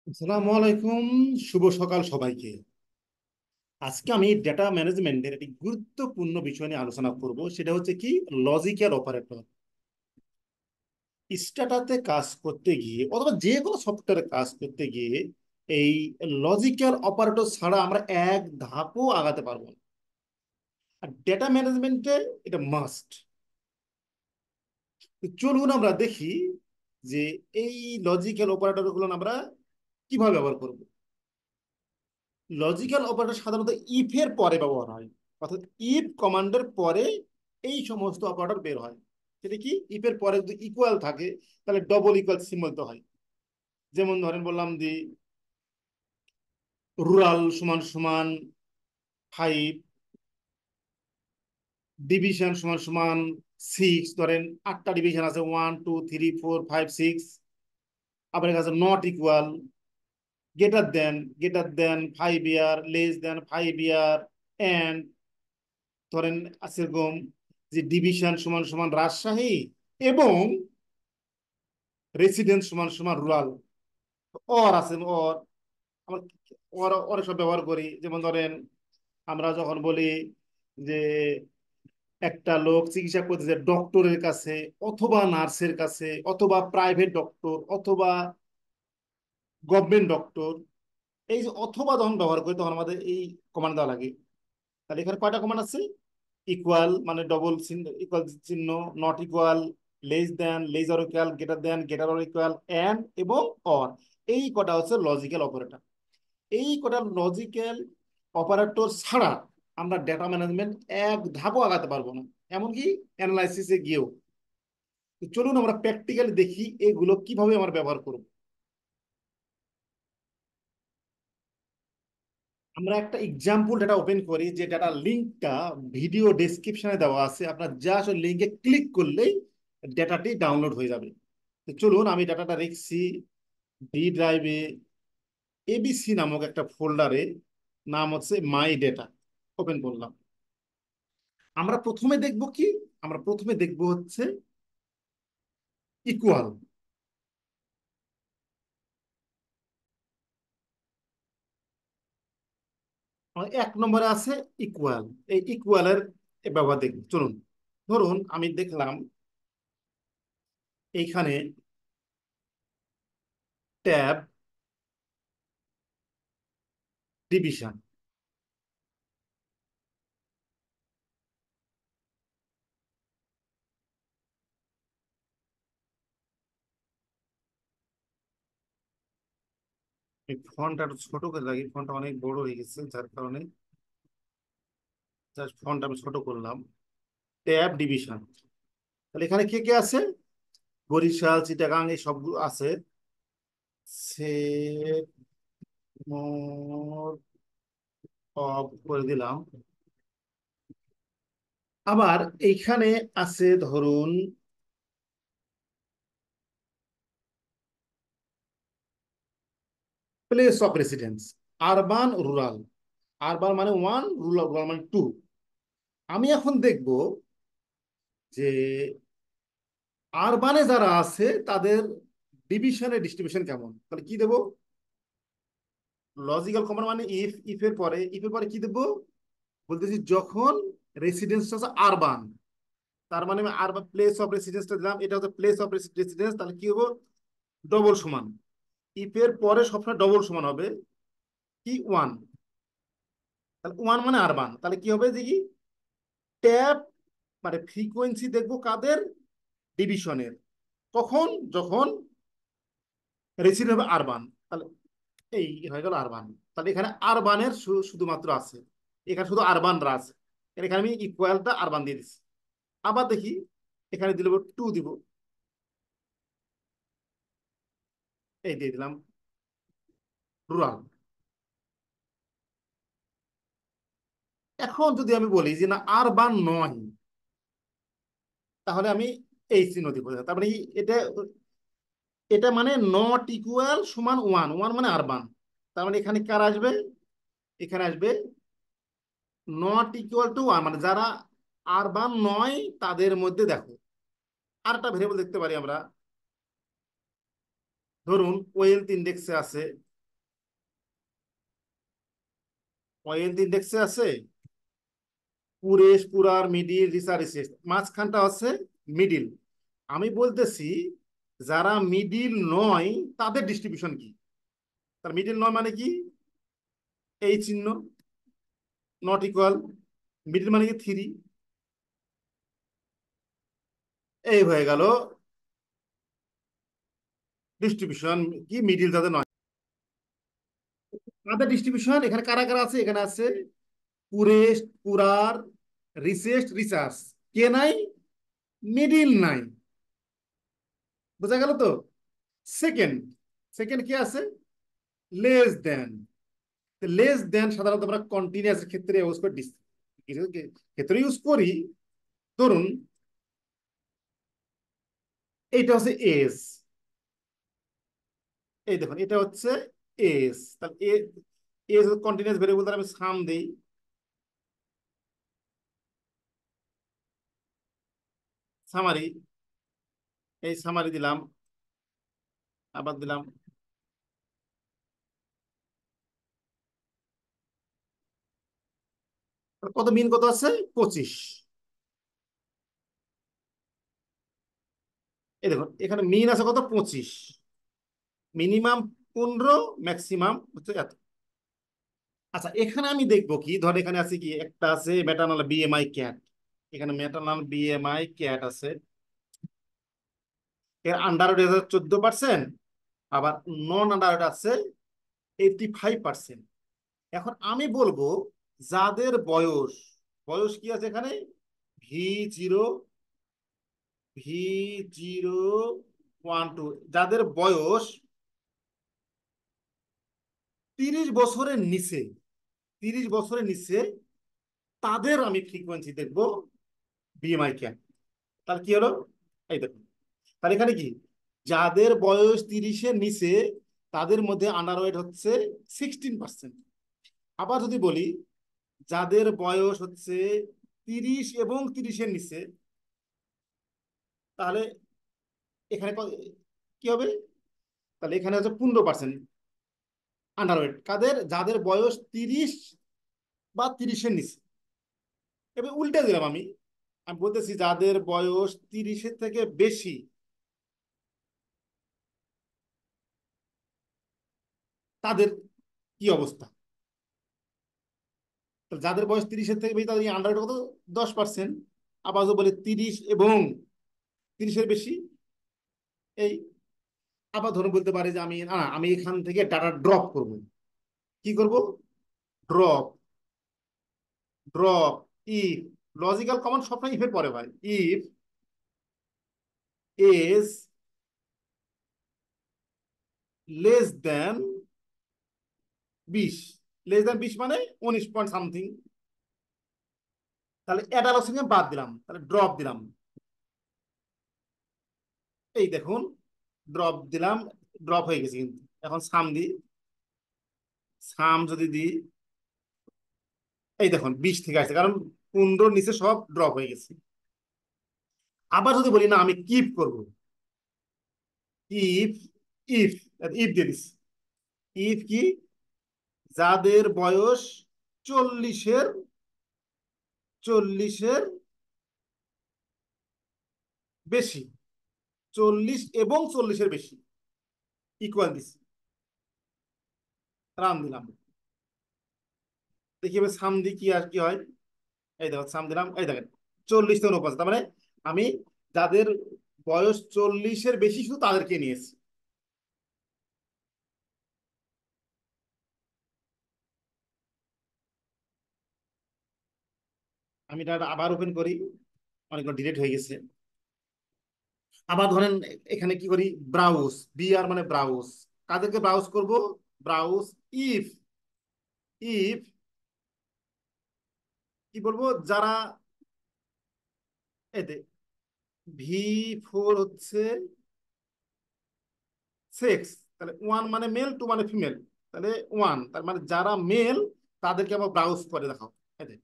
আসসালামু আলাইকুম। শুভ সকাল সবাইকে। আজকে আমি ডেটা ম্যানেজমেন্টের একটি গুরুত্বপূর্ণ বিষয় নিয়ে আলোচনা করব, সেটা হচ্ছে কি লজিক্যাল অপারেটর। স্ট্যাটাতে কাজ করতে গিয়ে অথবা যে কোনো সফটওয়্যারে কাজ করতে গিয়ে এই লজিক্যাল অপারেটর ছাড়া আমরা এক ধাপও আগাতে পারবো না। আর ডেটা ম্যানেজমেন্টে এটা মাস্ট। চলুন আমরা দেখি যে এই লজিক্যাল অপারেটরগুলো আমরা কিভাবে ব্যবহার করব। লজিক্যাল অপারেটর সাধারণত ইফ এর পরে ব্যবহার হয়, অর্থাৎ ইফ কমান্ডের পরে এই সমস্ত অপারেটর বের হয়। সেটা কি, ইফ এর পরে যদি ইকুয়াল থাকে তাহলে ডবল ইকুয়াল সিম্বল তো হয়। যেমন ধরেন বললাম যে রুরাল সমান সমান 5, ডিভিশন সমান সমান 6। ধরেন 8টা ডিভিশন আছে, 1 2 3 4 5 6। আবার কাছে not equal, greater than 5 year, less than 5 year, and ধরেন আছে এরকম যে ডিভিশন সমান সমান রাজশাহী এবং রেসিডেন্স সমান সমান রুরাল। অর আছে, অর আমরা অর সব ব্যবহার করি। যেমন ধরেন আমরা যখন বলি যে একটা লোক চিকিৎসা করতেছে ডক্টরের কাছে অথবা নার্সের কাছে অথবা প্রাইভেট ডক্টর অথবা গভর্নমেন্ট ডক্টর, এই যে অথবা যখন ব্যবহার করি তখন আমাদের এই কমান্ড দেওয়া লাগে। তাহলে এখানে কয়টা কমান্ড আছে? ইকুয়াল মানে ডবল চিহ্ন, ইকুয়াল চিহ্ন, not equal, less than, less or equal, greater than, greater or equal, and এবং অর। এই কটা হচ্ছে লজিক্যাল অপারেটর। এই কটা লজিক্যাল অপারেটর ছাড়া আমরা ডেটা ম্যানেজমেন্ট এক ধাপও আগাতে পারবো না, এমনকি অ্যানালাইসিসে গিয়েও। তো চলুন আমরা প্র্যাকটিক্যালি দেখি এগুলো কিভাবে আমরা ব্যবহার করব। আমরা একটা এক্সাম্পল ডাটা ওপেন করি, যে ডাটা লিঙ্কটা ভিডিও ডেসক্রিপশনে দেওয়া আছে। আপনার জাস্ট ওই লিঙ্কে ক্লিক করলেই ডাটাটি ডাউনলোড হয়ে যাবে। তো চলুন, আমি ডাটাটা রেখেছি ডি ড্রাইভে, এবিসি নামক একটা ফোল্ডারে, নাম হচ্ছে মাই ডেটা। ওপেন করলাম। আমরা প্রথমে দেখব কি, আমরা প্রথমে দেখব হচ্ছে ইকুয়াল। এক নম্বরে আছে ইকুয়াল। এই ইকুয়ালের ব্যবহার দেখব। চলুন, ধরুন আমি দেখলাম এইখানে ট্যাব ডিভিশন। এই ফন্টটা একটু ছোট করে রাখি, ফন্টটা অনেক বড় হয়ে গেছে যার কারণে জাস্ট ফন্ট আমি ছোট করলাম। Tab division. তাহলে এখানে কে কে আছে? বরিশাল, চিটাগাং এই সবগুলো আছে। সেভ মোর অফ করে দিলাম। আবার এইখানে আছে ধরুন place of residence, urban rural. Urban মানে 1, রুরাল রুরাল মানে 2। আমি এখন দেখব যে আরবানে যারা আছে তাদের ডিভিশনের ডিস্ট্রিবিউশন কেমন। তাহলে কি দেব? লজিক্যাল কমান্ড মানে ইফ এর পরে কি দেব? বলতেছি যখন রেসিডেন্স হচ্ছে আরবান, তার মানে আমি আরবান প্লেস অফ রেসিডেন্সটা দিলাম, এটা হচ্ছে প্লেস অফ রেসিডেন্স। তাহলে কি হবো? ডবল সমান। ইফ এর পরে সবসময় ডবল সমান হবে কি 1। তাহলে 1 মানে আরবান। তাহলে কি হবে দেখি, ট্যাব মানে ফ্রিকোয়েন্সি দেখবো কাদের? ডিভিশনের। কখন? যখন রেসিডেন্ট হবে আরবান। তাহলে এই হয়ে গেল আরবান। তাহলে এখানে আরবানের শুধুমাত্র আছে, এখানে শুধু আরবানরা আছে। এখানে আমি ইকুয়ালটা আরবান দিয়ে দিচ্ছি। আবার দেখি, এখানে দিল 2 দিব, এই দিয়ে দিলাম রুরাল। এখন যদি আমি বলি যে না আরবান নয়, তাহলে আমি এই চিহ্ন দিব। তার মানে এটা, এটা মানে নট ইকুয়াল সমান 1, 1 মানে আরবান। তার মানে এখানে কার আসবে? এখানে আসবে নট ইকুয়াল টু 1, মানে যারা আরবান নয় তাদের মধ্যে দেখো। আর একটা ভেরিয়েবল দেখতে পারি আমরা, ধরুন ওয়েলথ ইন্ডেক্সে আছে পয়েন্ট ইন্ডেক্সে আছে পুরেশ, পুরার, মিডিল, রিসা, রিসেস, মাঝখানটা আছে মিডিল। আমি বলতেছি যারা মিডিল নয় তাদের ডিস্ট্রিবিউশন কি? তার মিডিল নয় মানে কি? এই চিহ্ন, নট ইকুয়াল। মিডিল মানে কি? থ্রি। এই হয়ে গেল ডিস্ট্রিবিউশন কি মিডিল যাদের নয়। তাদের ডিস্ট্রিবিউশন এখানে কারা কারা আছে? এখানে আছে পুরেস্ট, পুরার, রিসেস্ট, রিসার্চ। কে নাই? মিডিল নাই। বোঝা গেল তো? সেকেন্ড, সেকেন্ড কি আছে? Less than. লেস দেন সাধারণত আমরা কন্টিনিউয়াস ক্ষেত্রে ইউজ করি, কিছু ক্ষেত্রে ইউজ করি। ধরুন এইটা হচ্ছে এস, এই দেখুন এটা হচ্ছে এস, তাহলে এস কন্টিনিউয়াস ভেরিয়েবল, তাহলে আমি সাম দেই, সামারি, এই সামারি দিলাম, আবার দিলাম। কত মিন কত আছে? 25। এই দেখুন এখানে মিন আছে কত? 25। মিনিমাম 15, ম্যাক্সিমাম হচ্ছে এত। আচ্ছা এখানে আমি দেখবো কি, ধর এখানে আছে কি, একটা আছে ম্যাটার্নাল বিএমআই ক্যাট, এখানে ম্যাটার্নাল বিএমআই ক্যাট আছে, এর আন্ডার 14%, আবার নন আন্ডার আছে 85%। এখন আমি বলবো যাদের বয়স, বয়স কি আছে এখানে? V0, V012, যাদের বয়স 30 বছরের নিচে, 30 বছরের নিচে, তাদের আমি ফ্রিকোয়েন্সি দেখবো বিএমআই ক্যাপ। তাহলে কি হলো? এই দেখুন, তাহলে এখানে কি, যাদের বয়স 30-এর নিচে তাদের মধ্যে আন্ডারওয়েট হচ্ছে 16%। আবার যদি বলি যাদের বয়স হচ্ছে 30 এবং 30-এর নিচে, তাহলে এখানে কি হবে? তাহলে এখানে হচ্ছে 15% আন্ডারওয়েট। কাদের? যাদের বয়স 30 বা 30-এর নিচে। এবার উল্টে দিলাম আমি, আমি বলতেছি যাদের বয়স 30-এর থেকে বেশি, তাদের কি অবস্থা? তো যাদের বয়স 30-এর থেকে বেশি তাদের আন্ডারওয়েট কত? 10%। আবার যদি বলে 30 এবং 30-এর বেশি, এই। আবার ধরুন বলতে পারে যে আমি না, আমি এখান থেকে ডাটা ড্রপ করব। কি করব? Drop, drop if, logical command সবসময় ইফের পরে হয়। If as less than 20, less than 20 মানে 19 পয়েন্ট সামথিং, তাহলে অ্যাডালসের সঙ্গে বাদ দিলাম, তাহলে ড্রপ দিলাম। এই দেখুন ড্রপ দিলাম, ড্রপ হয়ে গেছে। কিন্তু এখন সাম দিই, সাম যদি দিই, এই দেখুন 20 থেকে আসছে, কারণ 15 নিচে সব ড্রপ হয়ে গেছে। আবার যদি বলি না আমি কিপ করব, ইফ, ইফ, ইফ দিয়ে দিস। ইফ কি? যাদের বয়স 40-এর, 40-এর বেশি, 40 এবং 40-এর বেশি, ইকুয়াল দিস, রান দিলাম। দেখি এবার সাম দি কি আর কি হয়। এই দেখো সাম দিলাম, এই দেখেন 40 থেকে 49, তার মানে আমি যাদের বয়স 40-এর বেশি শুধু তাদেরকে নিয়েছি। আমি এটা আবার ওপেন করি, অনেকগুলো ডিলিট হয়ে গেছে। আবার ধরেন এখানে কি করি, ব্রাউজ, বিআর মানে ব্রাউজ, কাদেরকে ব্রাউজ করব? ব্রাউজ ইফ, ইফ কি বলবো, যারা এতে V4 হচ্ছে সেক্স, তাহলে 1 মানে মেল, 2 মানে ফিমেল, তাহলে 1, তার মানে যারা মেল তাদেরকে আমার ব্রাউজ করে দেখাও। এতে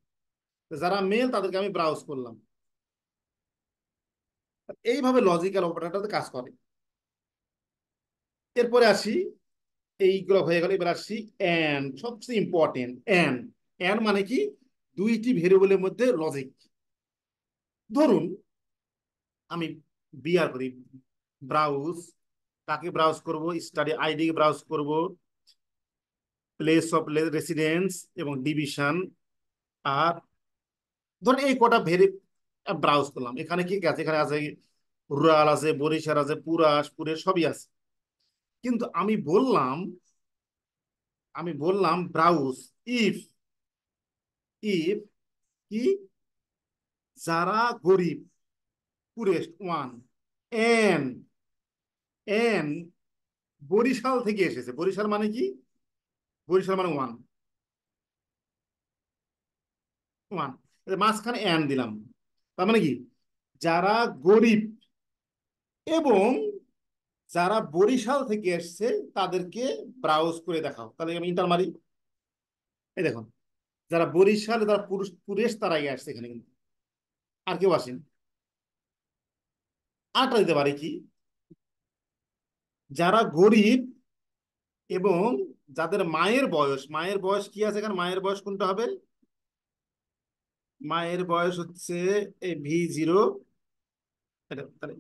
যারা মেল তাদেরকে আমি ব্রাউজ করলাম। এইভাবে লজিক্যাল অপারেটরটা কাজ করে। এরপরে আসি, এইগুলো হয়ে গেল, এবার আসি এন্ড, সবচেয়ে ইম্পর্টেন্ট এন্ড। এন্ড মানে কি, দুইটি ভেরিয়েবলের মধ্যে লজিক। ধরুন আমি বিআর করি, ব্রাউজ, কাকে ব্রাউজ করব, স্টাডি আইডি ব্রাউজ করব, প্লেস অফ রেসিডেন্স এবং ডিভিশন, আর ধরুন এই কটা ব্রাউজ করলাম। এখানে কি কি আছে, এখানে আছে রুরাল আছে, বরিশাল আছে, পুরাস পুরের সবই আছে। কিন্তু আমি বললাম ব্রাউজ ইফ, ইফ কি, যারা গরিব, পুরেস্ট ওয়ান, এন, এন বরিশাল থেকে এসেছে। বরিশাল মানে কি, বরিশাল মানে ওয়ান, ওয়ান, মাঝখানে এন দিলাম। তার মানে কি, যারা গরিব এবং যারা বরিশাল থেকে এসছে তাদেরকে ব্রাউজ করে দেখাও। তাহলে আমি ইন্টার মারি, এই দেখুন, যারা বরিশাল, যারা পুরুষ পুরেশ তারা আগে আসছে এখানে, কিন্তু আর কেউ আসেন। আরটা দিতে পারে কি, যারা গরিব এবং যাদের মায়ের বয়স, মায়ের বয়স কি আছে এখানে, মায়ের বয়স কোনটা হবে, মায়ের বয়স হচ্ছে এই V0। এটা তাহলে,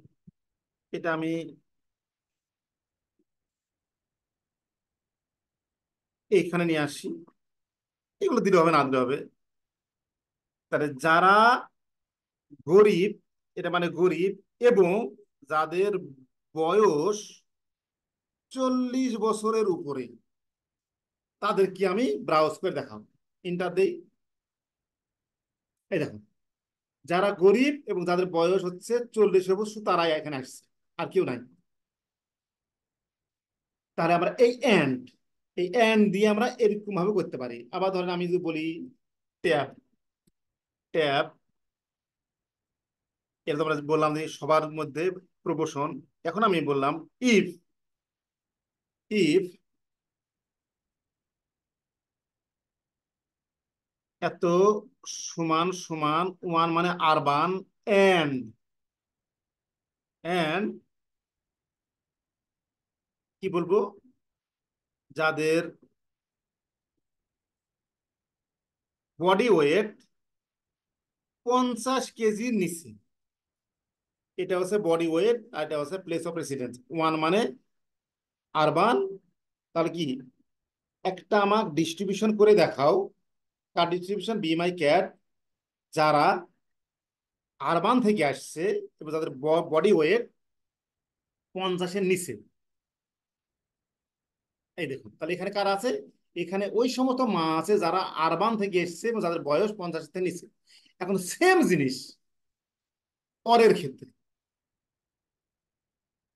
এটা আমি এইখানে নিয়ে আসি। এগুলো দিতে হবে না দিতে হবে। তাহলে যারা গরিব, এটা মানে গরিব এবং যাদের বয়স 40 বছরের উপরে, তাদেরকে আমি ব্রাউজ করে দেখাবো। ইন্টার দেই, এই দেখুন, যারা গরিব এবং যাদের বয়স হচ্ছে 40 বছর তারাই এখানে আসছে, আর কেউ নাই। তাহলে আমরা এই এন্ড দিয়ে আমরা এরকম ভাবে করতে পারি। আবার ধরেন আমি যদি বলি ট্যাব, ট্যাব, এটা তো আমরা বললাম যে সবার মধ্যে প্রপোর্শন। এখন আমি বললাম ইফ, ইফ এত সমান সমান ওয়ান মানে আরবান, এন্ড, এন্ড কি বলবো, যাদের বডি ওয়েট 50 কেজির নিচে। এটা হচ্ছে বডি ওয়েট আর এটা হচ্ছে প্লেস অফ রেসিডেন্স। ওয়ান মানে আরবান, তাহলে কি, একটা আমাকে ডিস্ট্রিবিউশন করে দেখাও, কার ডিস্ট্রিবিউশন, বি মাই ক্যাট, যারা আরবান থেকে আসছে এবং যাদের বডি ওয়েট 50-এর নিচে। এই দেখুন, তাহলে এখানে কারা আছে, এখানে ওই সমস্ত মা আছে যারা আরবান থেকে এসছে এবং যাদের বয়স 50-এর নিচে। এখন সেম জিনিস অরের ক্ষেত্রে,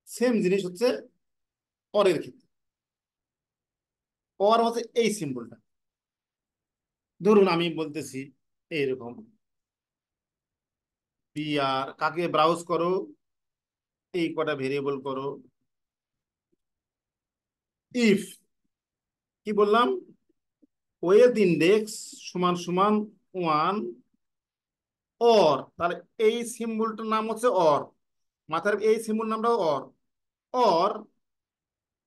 সেম জিনিস হচ্ছে অরের ক্ষেত্রে। অর হচ্ছে এই সিম্বলটা। ধরুন আমি বলতেছি এইরকম, বিআর, কাকে ব্রাউজ করো, এই কটা ভেরিয়েবল করো, ইফ কি বললাম, ওয়েলথ ইন্ডেক্স সমান সমান ওয়ান, অর, তাহলে এই সিম্বলটার নাম হচ্ছে অর, মাথার এই সিম্বল নামটাও অর, অর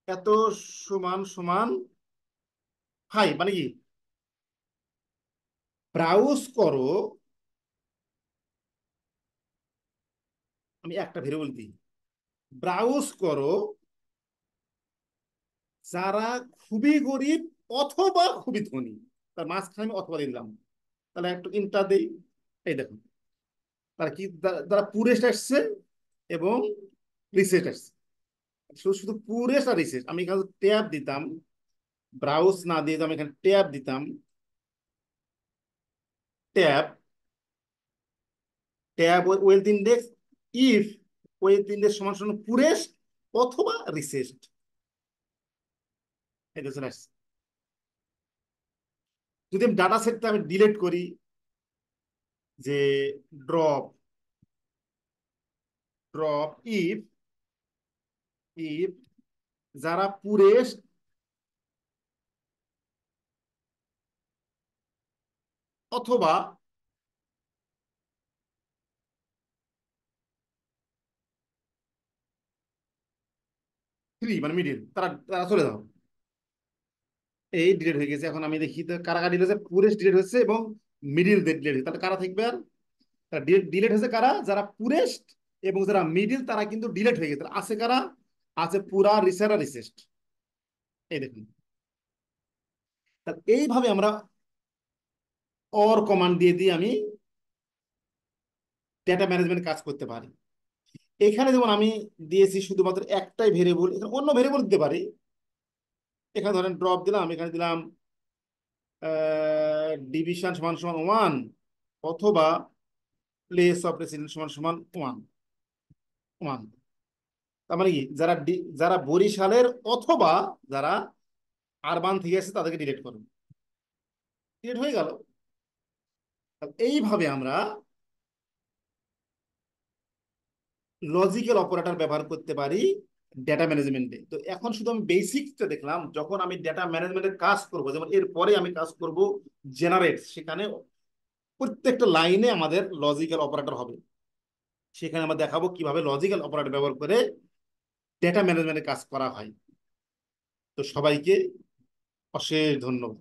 এত সমান সমান 5 মানে কি, ব্রাউজ করো, আমি একটা ভেরিয়েবল দিই, ব্রাউজ করো যারা খুবই গরিব অথবা খুবই ধনী। তার মাঝখানে আমি অথবা দিলাম। তাহলে একটু ইন্টার দিই, এই দেখুন, তারা কি, তারা পুরেস্ট আসছে এবং রিসেট আসছে। শুধু শুধু পুরেস্ট আর রিসেট, আমি এখানে ট্যাব দিতাম, ব্রাউজ না দিয়ে আমি এখানে ট্যাব দিতাম, tab, tab wealth index, if wealth index সমান সমান পুরেস্ট অথবা রিসেট, এটা চলে আসছে। যদি আমি ডাটা সেটটা আমি ডিলিট করি, যে ড্রপ, ড্রপ ইফ, ইফ যারা পুরেস্ট অথবা থ্রি মানে মিডিল, তারা তারা চলে যাও। এই ডিলিট হয়ে গেছে। এখন আমি দেখি তো কারা কারা ডিলিট হয়েছে। পুরেস্ট ডিলিট হচ্ছে এবং মিডিল ডিলিট হয়েছে। তাহলে কারা থাকবে আর? ডিলিট হয়েছে কারা? যারা পুরেস্ট এবং যারা মিডিল, তারা কিন্তু ডিলিট হয়ে গেছে। আছে কারা? আছে পুরা, রিসেট আর রিসেস্ট। এই দেখুন। তাহলে এইভাবে আমরা অর কমান্ড দিয়ে দিয়ে আমি ডেটা ম্যানেজমেন্ট কাজ করতে পারি। এখানে যেমন আমি দিয়েছি শুধুমাত্র একটাই ভেরিয়েবল, এখানে অন্য ভেরিয়েবল দিতে পারি। এখানে ধরেন ড্রপ দিলাম, এখানে দিলাম ডিভিশন সমান সমান 1, অথবা প্লেস অফ রেসিডেন্স সমান সমান 1 1। তার মানে কি, যারা বরিশালের অথবা যারা আরবান থেকে আসছে তাদেরকে ডিলিট করুন। ডিলিট হয়ে গেল। এইভাবে আমরা লজিক্যাল অপারেটর ব্যবহার করতে পারি ডেটা ম্যানেজমেন্টে। তো এখন শুধু আমি বেসিকটা দেখলাম। যখন আমি ডেটা ম্যানেজমেন্টের কাজ করব, যেমন এরপরে আমি কাজ করব জেনারেট, সেখানে প্রত্যেকটা লাইনে আমাদের লজিক্যাল অপারেটর হবে। সেখানে আমরা দেখাবো কিভাবে লজিক্যাল অপারেটর ব্যবহার করে ডেটা ম্যানেজমেন্টের কাজ করা হয়। তো সবাইকে অশেষ ধন্যবাদ।